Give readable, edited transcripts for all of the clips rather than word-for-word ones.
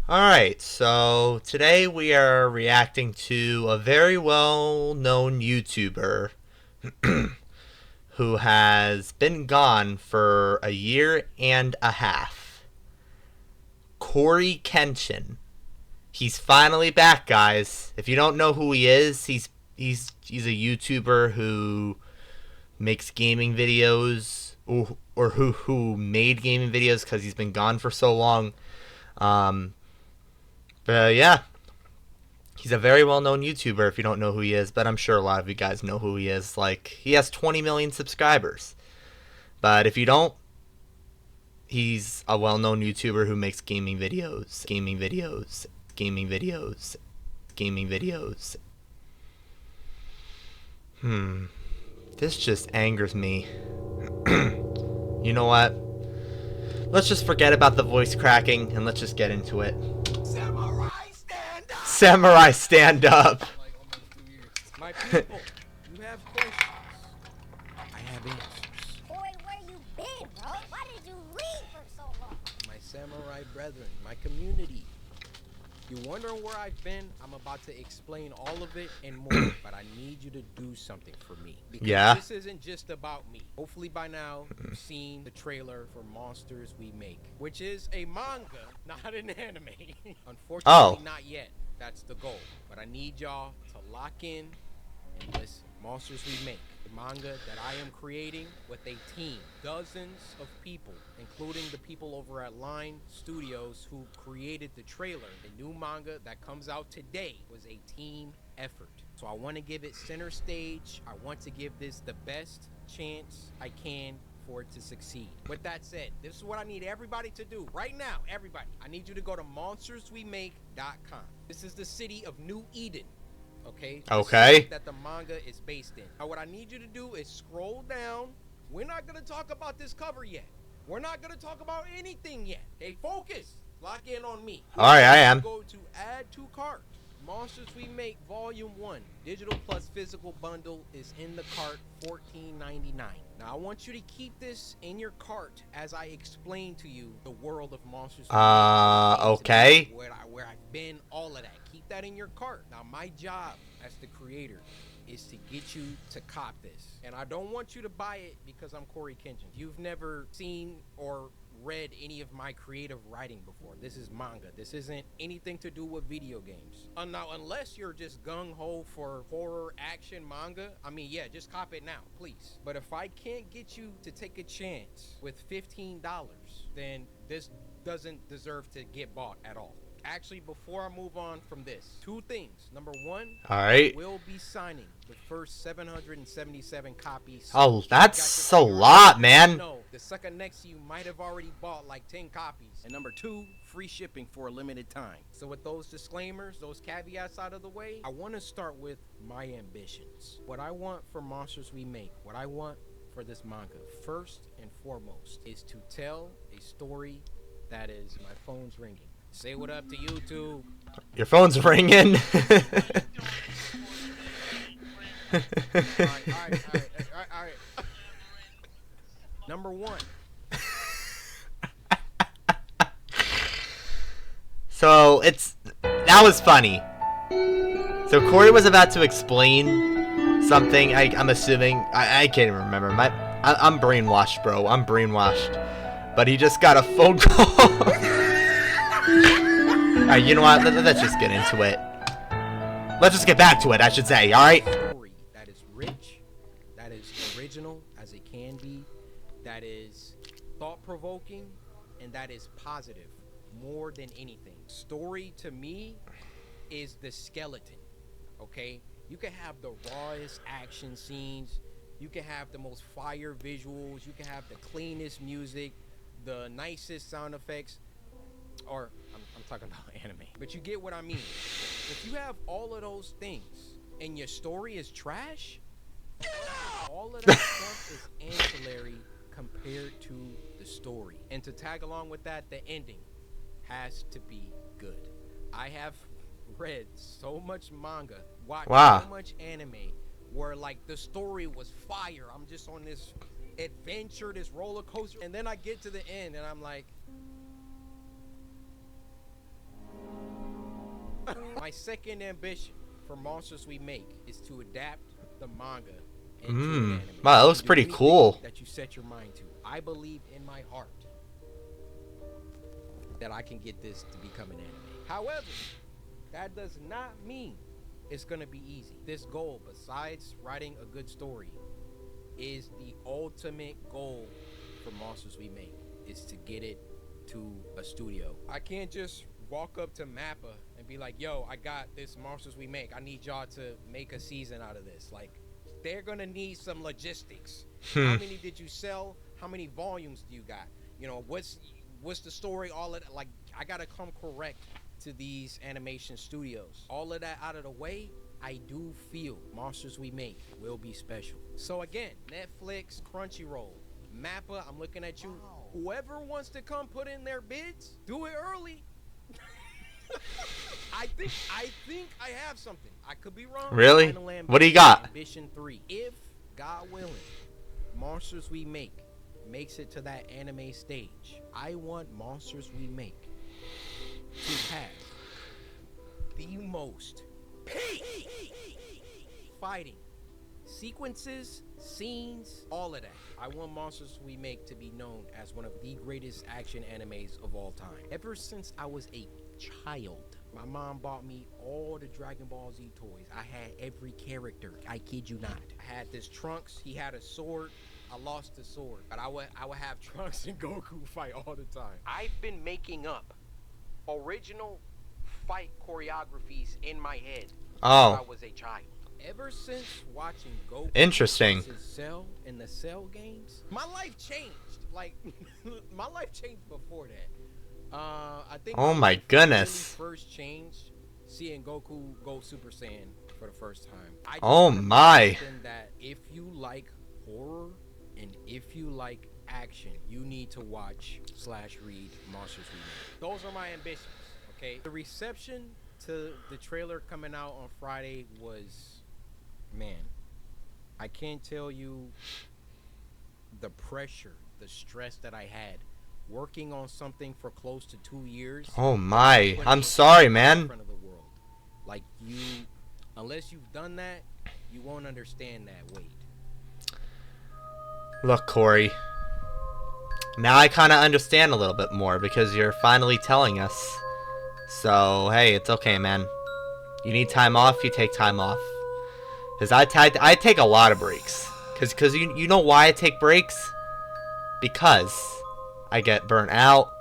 Alright, so today we are reacting to a very well known YouTuber who has been gone for a year and a half. Coryxkenshin. He's finally back, guys. If you don't know who he is, he's a YouTuber who makes gaming videos or who made gaming videos because he's been gone for so long. Um, but yeah, he's a very well-known YouTuber if you don't know who he is, but I'm sure a lot of you guys know who he is. Like, he has 20 million subscribers. But if you don't, he's a well-known YouTuber who makes gaming videos, gaming videos. This just angers me. You know what? Let's just forget about the voice cracking and let's just get into it. Samurai, stand up! Samurai, stand up! Like almost 2 years. My people, you have questions. I have answers. Boy, where you been, bro? Why did you leave for so long? My samurai brethren, my community. You wondering where I've been? I'm about to explain all of it and more, but I need you to do something for me. Because Yeah. this isn't just about me. Hopefully by now, you've seen the trailer for Monsters We Make, which is a manga, not an anime. Unfortunately, not yet. That's the goal. But I need y'all to lock in and listen. Monsters We Make, the manga that I am creating with a team, dozens of people, including the people over at Line Studios who created the trailer. The new manga that comes out today was a team effort. So I want to give it center stage. I want to give this the best chance I can for it to succeed. With that said, this is what I need everybody to do right now. Everybody, I need you to go to monsterswemake.com. This is the city of New Eden. Okay. Okay. That the manga is based in. Now, what I need you to do is scroll down. We're not gonna talk about this cover yet. We're not gonna talk about anything yet. Hey, focus. Lock in on me. All right, I am. Go to add to cart. Monsters We Make Volume 1, digital plus physical bundle is in the cart, $14.99. Now I want you to keep this in your cart as I explain to you the world of Monsters We Make. Okay. Where I've been, all of that. Keep that in your cart. Now my job as the creator is to get you to cop this. And I don't want you to buy it because I'm Coryxkenshin. You've never seen or read any of my creative writing before. This is manga. This isn't anything to do with video games. Now, unless you're just gung-ho for horror action manga, I mean, yeah, just cop it now, please. But if I can't get you to take a chance with $15, then this doesn't deserve to get bought at all. Actually, before I move on from this, two things. Number one, All right. we'll be signing the first 777 copies. Oh, that's a lot, man. No, the sucker next to you might have already bought like 10 copies. And number two, free shipping for a limited time. So with those disclaimers, those caveats out of the way, I want to start with my ambitions. What I want for Monsters We Make, what I want for this manga, first and foremost, is to tell a story that is, my phone's ringing. Say what up to YouTube. Your phone's ringing. All right. Number one. So that was funny. So Corey was about to explain something. I'm assuming I can't even remember. I'm brainwashed, bro. I'm brainwashed. But he just got a phone call. Alright, you know what? Let's just get into it. Let's just get back to it, I should say, alright? Story that is rich, that is original as it can be, that is thought-provoking, and that is positive more than anything. Story to me is the skeleton, okay? You can have the rawest action scenes, you can have the most fire visuals, you can have the cleanest music, the nicest sound effects, or I'm talking about anime, but you get what I mean. If you have all of those things and your story is trash, all of that stuff is ancillary compared to the story. And to tag along with that, the ending has to be good. I have read so much manga, watched so much anime, where like the story was fire. I'm just on this adventure, this roller coaster, and then I get to the end and I'm like, My second ambition for Monsters We Make is to adapt the manga into an anime. Wow, that looks Do pretty anything cool. that you set your mind to. I believe in my heart that I can get this to become an anime. However, that does not mean it's gonna be easy. This goal, besides writing a good story, is the ultimate goal for Monsters We Make, is to get it to a studio. I can't just walk up to Mappa and be like, yo, I got this Monsters We Make. I need y'all to make a season out of this. Like, they're gonna need some logistics. How many did you sell? How many volumes do you got? You know, what's the story? All of that. Like, I gotta come correct to these animation studios. All of that out of the way, I do feel Monsters We Make will be special. So again, Netflix, Crunchyroll, Mappa, I'm looking at you. Whoever wants to come put in their bids, do it early. I think I have something. I could be wrong. Really? Final What do you Ambition, got? Ambition 3. If, God willing, Monsters We Make makes it to that anime stage, I want Monsters We Make to have the most peak fighting sequences, scenes, all of that. I want Monsters We Make to be known as one of the greatest action animes of all time. Ever since I was a child, my mom bought me all the Dragon Ball Z toys. I had every character. I kid you not. I had this Trunks. He had a sword. I lost the sword, but I would have Trunks and Goku fight all the time. I've been making up original fight choreographies in my head since I was a child. Ever since watching Goku Interesting. versus Cell in the Cell games, my life changed. Like, my life changed before that. I think. Oh my goodness. Really first changed seeing Goku go Super Saiyan for the first time. I just Oh gotta my. understand that if you like horror and if you like action, you need to watch / read Monsters We Make. Those are my ambitions. Okay. The reception to the trailer coming out on Friday was, man, I can't tell you the pressure, the stress that I had working on something for close to 2 years. Oh my. putting I'm it sorry, in man. front of the world. Like, unless you've done that, you won't understand that weight. Look, Corey. Now I kind of understand a little bit more because you're finally telling us. So, hey, it's okay, man. You need time off, you take time off. Because I take a lot of breaks. Because you know why I take breaks? Because I get burnt out.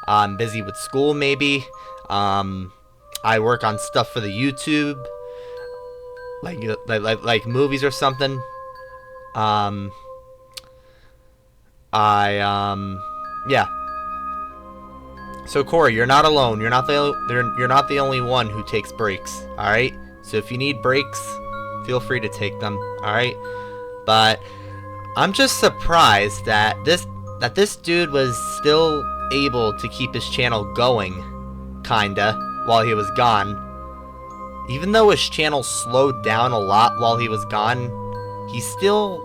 I'm busy with school, maybe. I work on stuff for the YouTube. Like movies or something. Yeah. So Corey, you're not alone. You're not the only one who takes breaks. All right. So if you need breaks, feel free to take them. All right. But I'm just surprised that this dude was still able to keep his channel going, kinda, while he was gone. Even though his channel slowed down a lot while he was gone, he still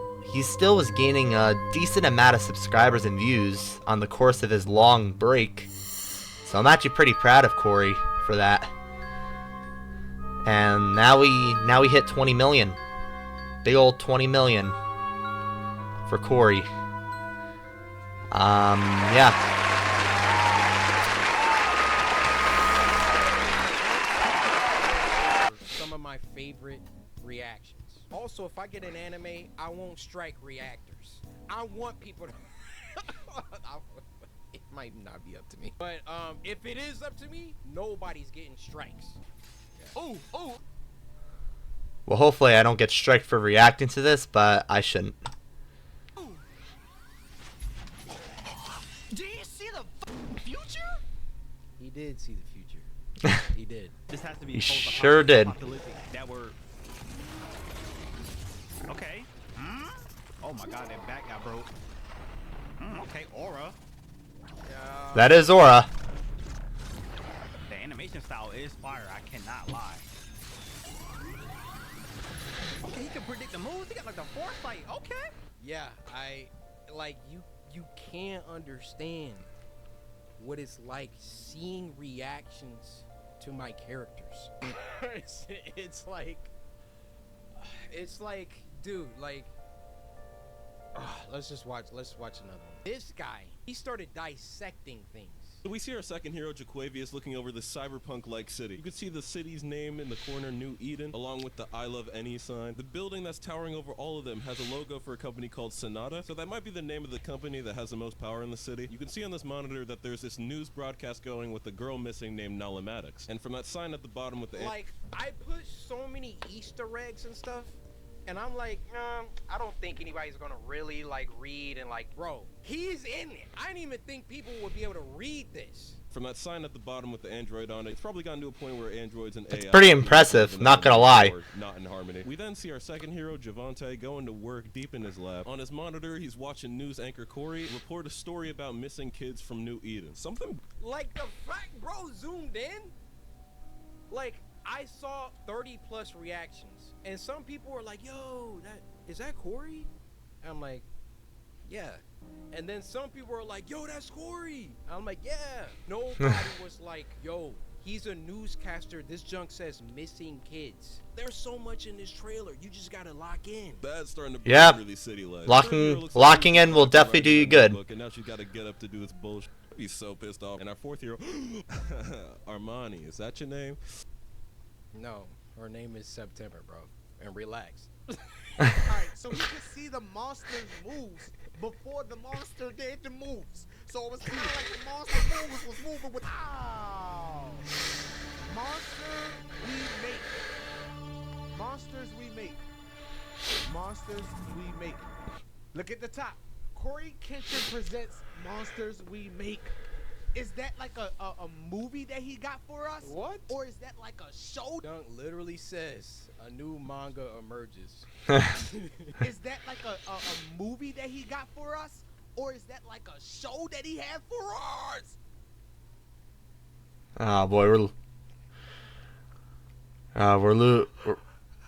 was gaining a decent amount of subscribers and views on the course of his long break. So I'm actually pretty proud of Corey for that. And now we hit 20 million. Big old 20 million for Corey. Yeah. Some of my favorite reactions. Also, if I get an anime, I won't strike reactors. I want people to. It might not be up to me, but if it is up to me, nobody's getting strikes. Yeah. Oh. Well, hopefully I don't get striked for reacting to this, but I shouldn't. Do you see the future? He did see the future. He did. This has to be He sure did. That word. Okay. Oh my god, that back got broke. Okay, aura. That is Aura. The animation style is fire, I cannot lie. Okay, he can predict the moves. He got like the foresight. Okay. Yeah, I like you can't understand what it's like seeing reactions to my characters. it's like, dude, like, let's watch another one. This guy, he started dissecting things. So we see our second hero, Jaquavius, looking over this cyberpunk-like city. You can see the city's name in the corner, New Eden, along with the I Love Any sign. The building that's towering over all of them has a logo for a company called Sonata, so that might be the name of the company that has the most power in the city. You can see on this monitor that there's this news broadcast going with a girl missing named Nalamatics. And from that sign at the bottom with the... Like, I put so many Easter eggs and stuff, and I'm like, I don't think anybody's gonna really, like, read and, like, bro, he's in it. I didn't even think people would be able to read this. From that sign at the bottom with the android on it, it's probably gotten to a point where androids and It's AI... pretty impressive, not gonna lie. Not in harmony. We then see our second hero, Javante, going to work deep in his lab. On his monitor, he's watching news anchor Corey report a story about missing kids from New Eden. Something... Like, the fact bro zoomed in, like, I saw 30 plus reactions, and some people were like, yo, is that Corey? I'm like, yeah. And then some people were like, yo, that's Corey. I'm like, yeah. Nobody was like, yo, he's a newscaster. This junk says missing kids. There's so much in this trailer. You just gotta lock in. That's starting to be Yep. really city life. Locking in will definitely do you good. And now she's got to get up to do this bullshit. He's so pissed off. And our fourth hero, Armani, is that your name? No, her name is September, bro. And relax. Alright, so he could see the monster's moves before the monster did the moves. So it was kind of like the monster moves was moving with. Ow! Monster we make. Monsters we make. Monsters we make. Look at the top. Coryxkenshin presents Monsters We Make. Is that like a movie that he got for us? What? Or is that like a show? Dunk literally says a new manga emerges. Is that like a movie that he got for us? Or is that like a show that he had for us? Oh boy,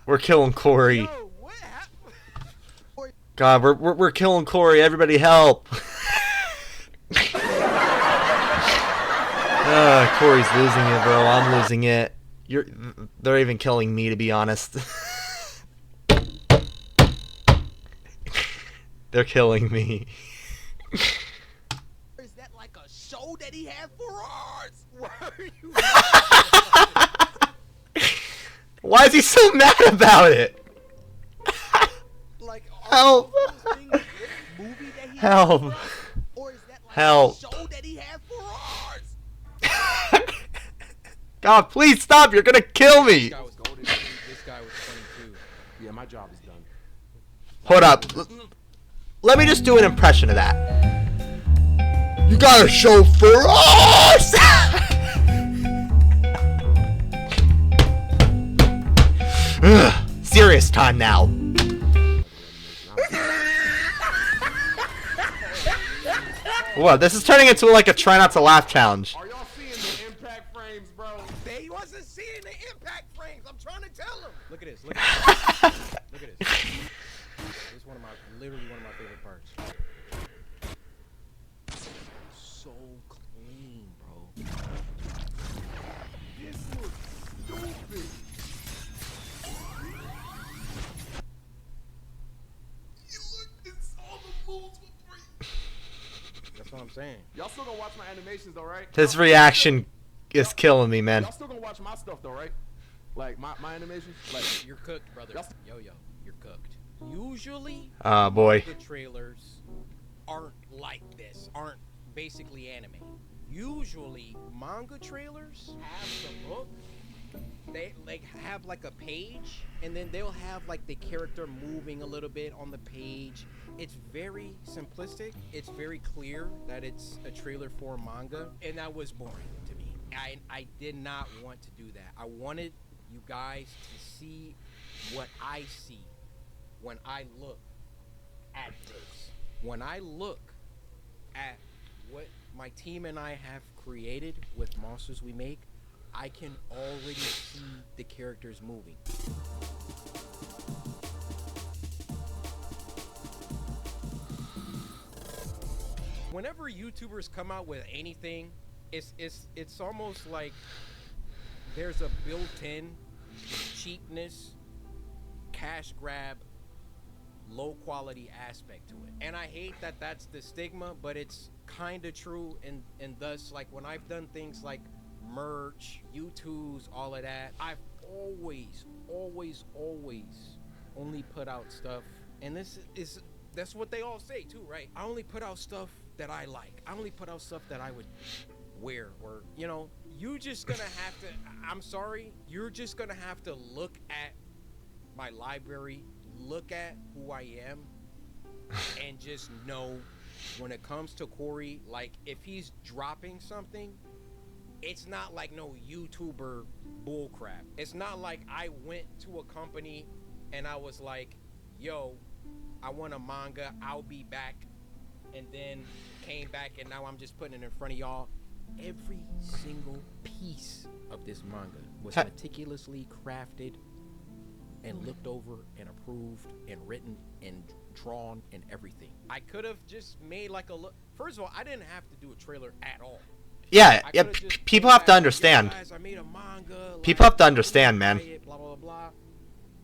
we're killing Corey. Yo, what happened? God, we're killing Corey. Everybody help. Corey's losing it, bro. I'm losing it. They're even killing me, to be honest. They're killing me. Is that like a show that he had for us? Why are you Why is he so mad about it? like Help. Movie that he Help. had for us? Or is that like Help. a show that he had for us? God, please stop. You're going to kill me. This guy was 22. Yeah, my job is done. Hold up. Let me just do an impression of that. You got a show for us. Ugh, serious time now. What? This is turning into like a try not to laugh challenge. Are y'all seeing the impact frames, bro? They wasn't seeing the impact frames. I'm trying to tell them. Look at this. Look at this. Look at this. This is literally one of my favorite parts. So clean, bro. This looks stupid. You look, it's all the moves for free. That's what I'm saying. Y'all still gonna watch my animations though, right? His reaction is killing me, man. Y'all still gonna watch my stuff though, right? Like my animations? Like You're cooked, brother. Yo, you're cooked. Usually, Oh boy. the trailers aren't like this, aren't basically anime. Usually, manga trailers have the book. They like have like a page, and then they'll have like the character moving a little bit on the page. It's very simplistic. It's very clear that it's a trailer for manga, and that was boring to me. I did not want to do that. I wanted you guys to see what I see when I look at this. When I look at what my team and I have created with Monsters We Make, I can already see the characters moving. Whenever YouTubers come out with anything, it's almost like there's a built-in cheapness, cash grab, low quality aspect to it. And I hate that that's the stigma, but it's kind of true. And thus, like, when I've done things like merch, YouTubes, all of that, I've always only put out stuff. And that's what they all say too, right? I only put out stuff that I like. I only put out stuff that I would wear, or, you know, you just gonna have to, I'm sorry, you're just gonna have to look at my library, look at who I am, and just know when it comes to Corey, like, if he's dropping something, it's not like no YouTuber bullcrap. It's not like I went to a company and I was like, yo, I want a manga, I'll be back, and then came back and now I'm just putting it in front of y'all. Every single piece of this manga was meticulously crafted and looked over and approved and written and drawn and everything. I could have just made like a look. First of all, I didn't have to do a trailer at all. Yeah, people have to understand. Guys, I made a manga. People have to understand, man. Blah, blah, blah.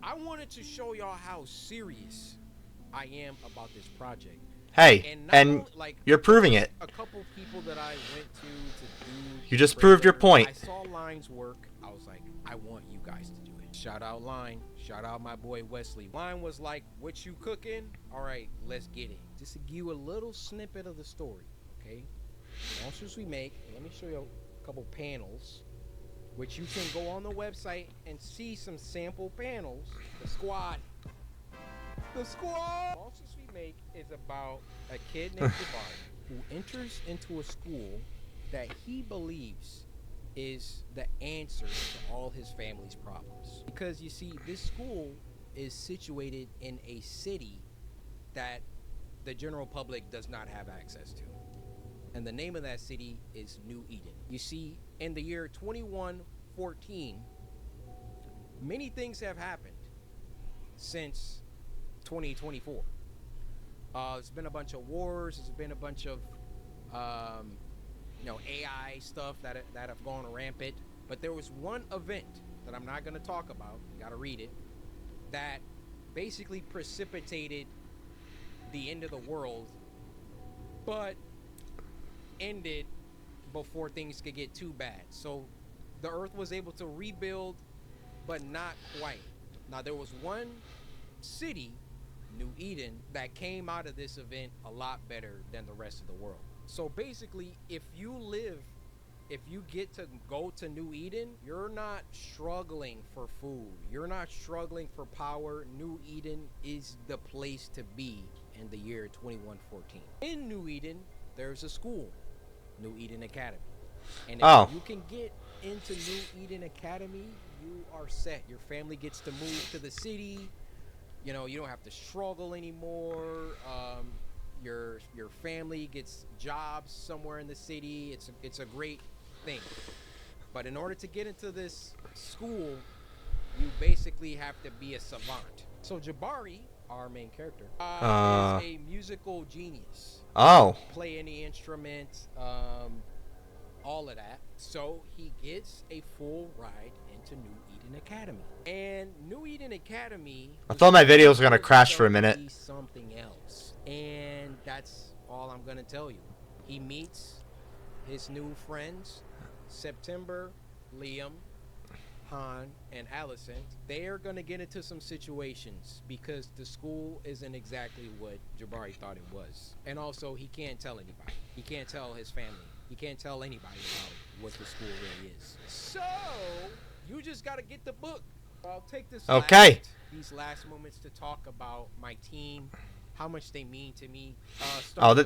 I wanted to show y'all how serious I am about this project. Hey, and like, you're proving it. A couple people that I went to do. You just proved your point. I saw Line's work. I was like, I want you guys to do it. Shout out Line. Shout out my boy Wesley. Line was like, what you cooking? All right, let's get it. Just to give you a little snippet of the story, okay? Monsters We Make. Let me show you a couple panels, which you can go on the website and see some sample panels. The squad. Monsters We Make is about a kid named Jabari who enters into a school that he believes is the answer to all his family's problems. Because you see, this school is situated in a city that the general public does not have access to. And the name of that city is New Eden. You see, in the year 2114, many things have happened since 2024. There's been a bunch of wars. There's been a bunch of, AI stuff that have gone rampant. But there was one event that I'm not going to talk about. You got to read it. That basically precipitated the end of the world, but ended before things could get too bad. So the Earth was able to rebuild, but not quite. Now, there was one city, New Eden, that came out of this event a lot better than the rest of the world. So basically, if you get to go to New Eden, you're not struggling for food. You're not struggling for power. New Eden is the place to be in the year 2114. In New Eden, there's a school, New Eden Academy. And if you can get into New Eden Academy, you are set. Your family gets to move to the city. You know, you don't have to struggle anymore. Your family gets jobs somewhere in the city. It's a great thing. But in order to get into this school, you basically have to be a savant. So Jabari, our main character, is a musical genius. Play any instrument, all of that. So he gets a full ride into New Eden Academy. And New Eden Academy, I thought my videos were gonna crash for a minute. Something else. And that's all I'm gonna tell you. He meets his new friends, September, Liam, Han, and Allison. They are gonna get into some situations because the school isn't exactly what Jabari thought it was. And also, he can't tell anybody. He can't tell his family. He can't tell anybody about what the school really is. So you just gotta get the book. I'll take this these last moments to talk about my team, how much they mean to me.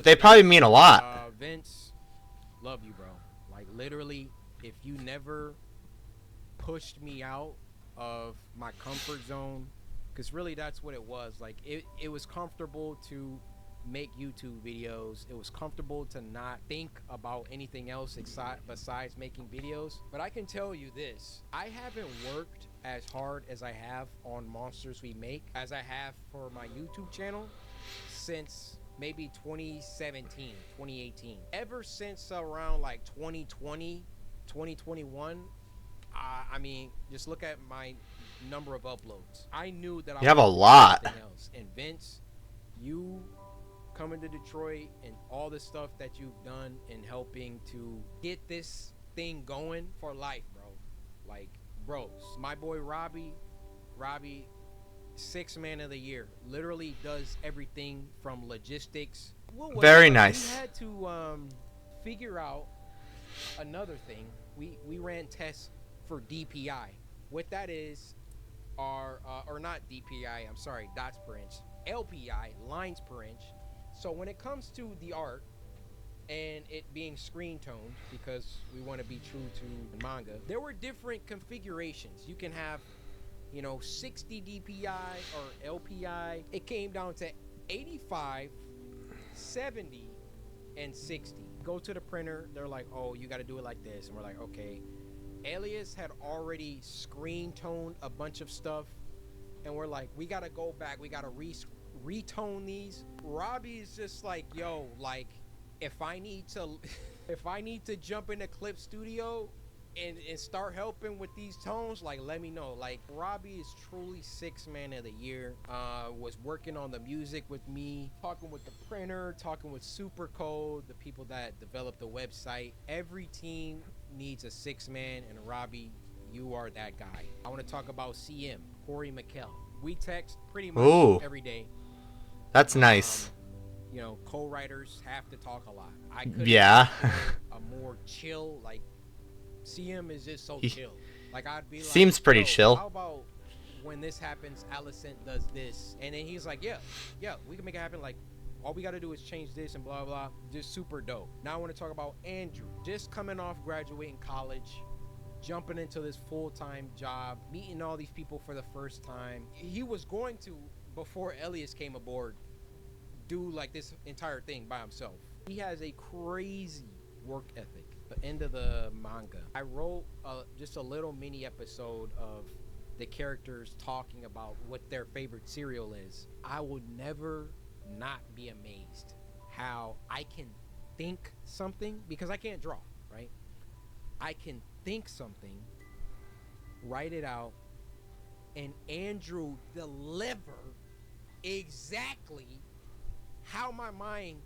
They probably mean a lot. Vince, love you, bro. Like, literally, if you never pushed me out of my comfort zone, because really that's what it was. Like, it was comfortable to make YouTube videos. It was comfortable to not think about anything else besides making videos. But I can tell you this, I haven't worked as hard as I have on Monsters We Make as I have for my YouTube channel since maybe 2017, 2018. Ever since around like 2020, 2021, I mean, just look at my number of uploads. I knew that I You have a wanted to do lot. something else. And Vince, you coming to Detroit and all the stuff that you've done in helping to get this thing going for life, bro. Like, bros, my boy Robbie, 6 man of the year, literally does everything from logistics. What was Very it? nice. We had to figure out another thing. We ran tests for DPI. What that is are or not DPI, I'm sorry, dots per inch. LPI, lines per inch. So when it comes to the art and it being screen toned, because we want to be true to manga, there were different configurations. You can have, 60 DPI or LPI. It came down to 85, 70, and 60. Go to the printer, they're like, oh, you got to do it like this. And we're like, okay. Alias had already screen toned a bunch of stuff. And we're like, we got to go back. We got to retone these. Robbie is just like, yo, like, if I need to jump into Clip Studio and start helping with these tones, like, let me know. Like, Robbie is truly 6 man of the year. Was working on the music with me, talking with the printer, talking with Supercode, the people that developed the website. Every team needs a 6 man, and Robbie, you are that guy. I want to talk about CM, Corey McKell. We text pretty much Ooh. every day. That's nice. Co-writers have to talk a lot. I couldn't Yeah. a more chill, like, CM is just so chill. Like, I'd be like, Seems pretty chill. How about when this happens, Alicent does this? And then he's like, yeah, we can make it happen. Like, all we got to do is change this and blah, blah. Just super dope. Now I want to talk about Andrew. Just coming off graduating college, jumping into this full-time job, meeting all these people for the first time. He was going to, before Elias came aboard, do like this entire thing by himself. He has a crazy work ethic. The end of the manga, I wrote just a little mini episode of the characters talking about what their favorite cereal is. I would never not be amazed how I can think something, because I can't draw, right? I can think something, write it out, and Andrew deliver exactly how my mind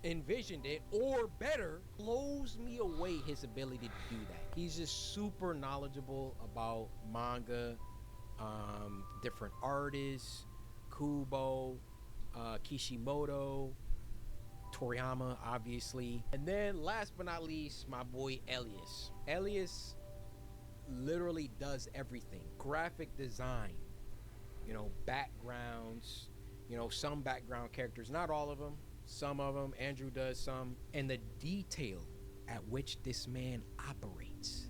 envisioned it, or better, blows me away his ability to do that. He's just super knowledgeable about manga, different artists, Kubo, Kishimoto, Toriyama, obviously. And then last but not least, my boy Elias. Elias literally does everything. Graphic design, backgrounds, some background characters, not all of them. Some of them, Andrew does some. And the detail at which this man operates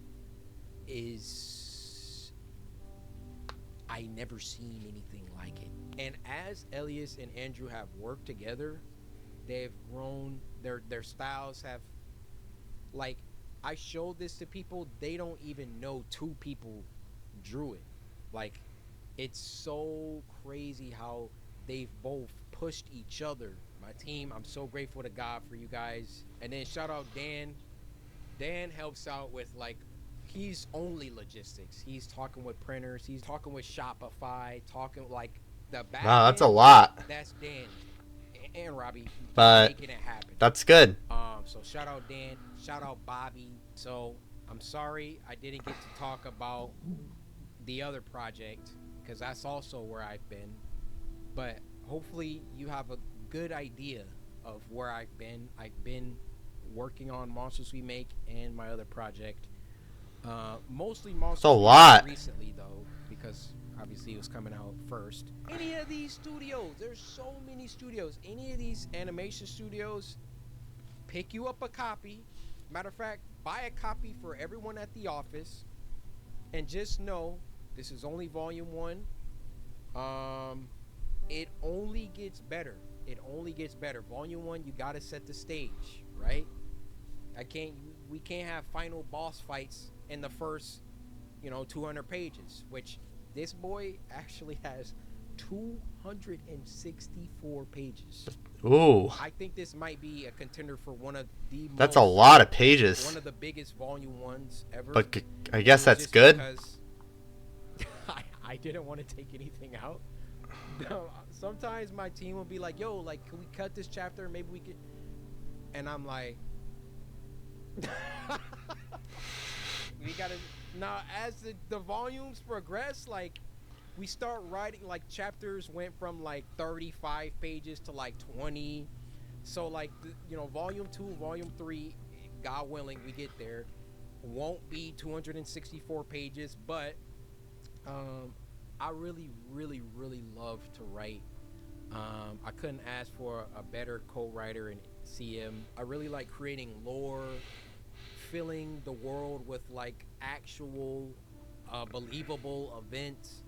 is, I never seen anything like it. And as Elias and Andrew have worked together, they've grown, their styles have, like, I showed this to people, they don't even know 2 people drew it. Like, it's so crazy how they've both pushed each other. My team, I'm so grateful to God for you guys. And then shout out Dan. Dan helps out with, like, he's only logistics. He's talking with printers. He's talking with Shopify, talking like the back Wow, that's a end, lot. That's Dan and Robbie But making it happen. That's good. So shout out Dan, shout out Bobby. So I'm sorry I didn't get to talk about the other project, because that's also where I've been. But hopefully you have a good idea of where I've been. I've been working on Monsters We Make and my other project. Mostly Monsters a We Make lot. recently, though, because obviously it was coming out first. Any of these studios, there's so many studios. Any of these animation studios, pick you up a copy. Matter of fact, buy a copy for everyone at the office, and just know this is only volume 1. It only gets better. It only gets better. Volume 1, you gotta set the stage, right? We can't have final boss fights in the first, 200 pages, which this boy actually has 264 pages. Ooh, I think this might be a contender for one of the that's a most, lot of pages. one of the biggest volume ones ever. But I guess It was that's just good. because I didn't want to take anything out. Sometimes my team will be like, "Yo, like, can we cut this chapter? Maybe we could." And I'm like, "We gotta." Now, as the volumes progress, like, we start writing, like, chapters went from like 35 pages to like 20. So like, volume 2, volume 3, God willing, we get there, won't be 264 pages, but I really, really, really love to write. I couldn't ask for a better co-writer in CM. I really like creating lore, filling the world with like actual believable events.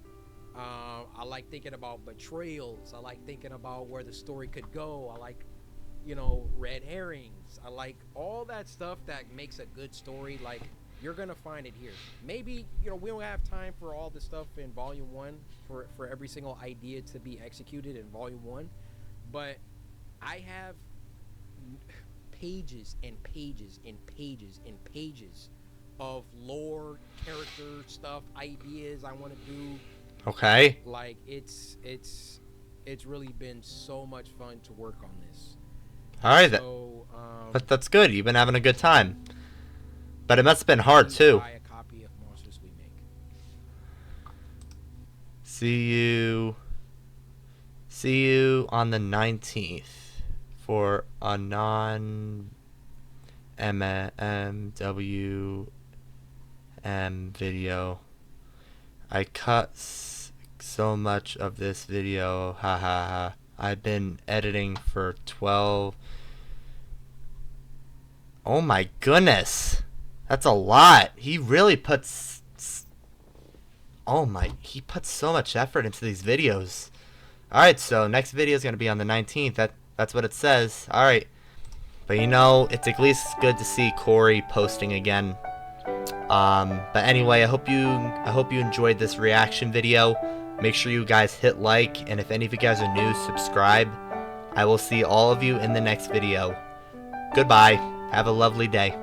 I like thinking about betrayals. I like thinking about where the story could go. I like, red herrings. I like all that stuff that makes a good story. Like, you're gonna find it here. Maybe we don't have time for all the stuff in volume 1 for every single idea to be executed in volume 1, but I have pages and pages and pages and pages of lore, character stuff, ideas I want to do. Okay. Like, it's really been so much fun to work on this. All right. So That's good. You've been having a good time. But it must have been hard too. buy a copy of Monsters We Make. See you on the 19th for a non-MMWM video. I cut so much of this video. Ha ha ha. I've been editing for 12. Oh my goodness. That's a lot. He really puts... he puts so much effort into these videos. Alright, so next video is going to be on the 19th. That's what it says. Alright. But it's at least good to see Cory posting again. But anyway, I hope you enjoyed this reaction video. Make sure you guys hit like, and if any of you guys are new, subscribe. I will see all of you in the next video. Goodbye. Have a lovely day.